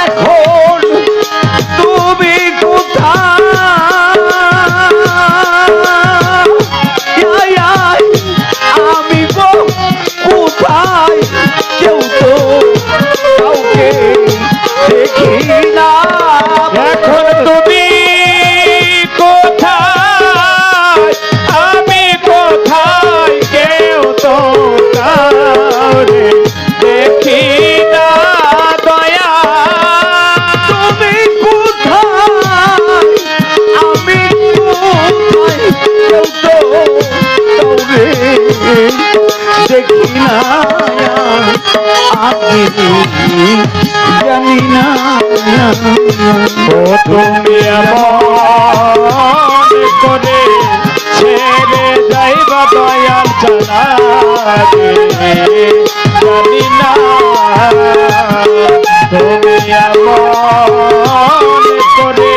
এখন তুমি কোথায় আমি গো কোথায় কেউ তো কাউকে দেখি না এখন তুমি কোথায় আমি কোথায় কেউ তো কাউরে দেখি না দয়া তুমি কোথায় আমি কোথায় কেউ তো কাউরে দেখি না আমি জানি না ও তুমি এমন করে ছেড়ে যাইবা দয়াল জানা জানি না তুমি এমন করে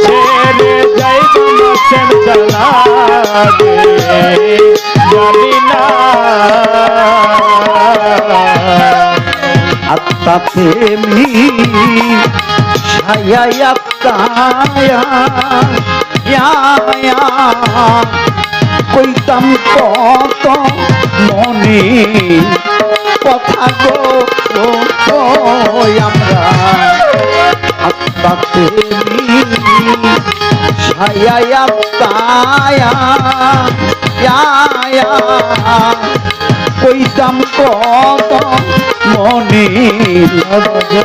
ছেড়ে যাইবা মাসের জানা জানি না আত্মা প্রেমী ছায়া কইতাম কত মনে কথা গো আমরা আত্মা প্রেমী ছায়া কইতাম কত মনে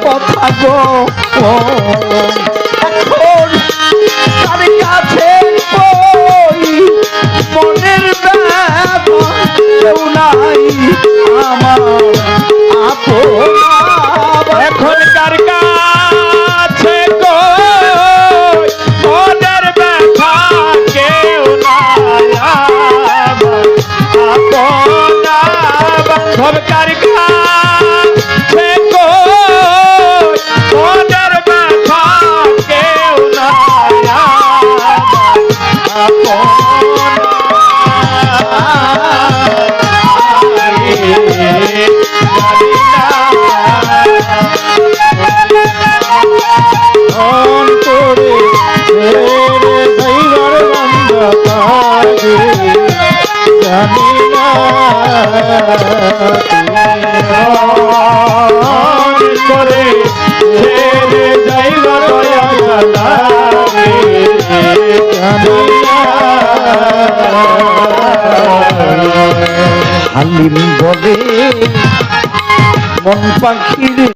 কথা গো এখন তার কাছে কই মনের কেউ নাই আমার আপন এখন কার কাছে কই মনের ব্যথা কেউ নাই আমার আপন বান্ধব কার কাছে কই মনের ব্যথা কেউ নাই আমার আপন অন্তরে ছেড়ে যাইবার বন্ধ জানি না করে ছেড়ে যাইবার দয়া জানি না হালিম বলে মন পাখির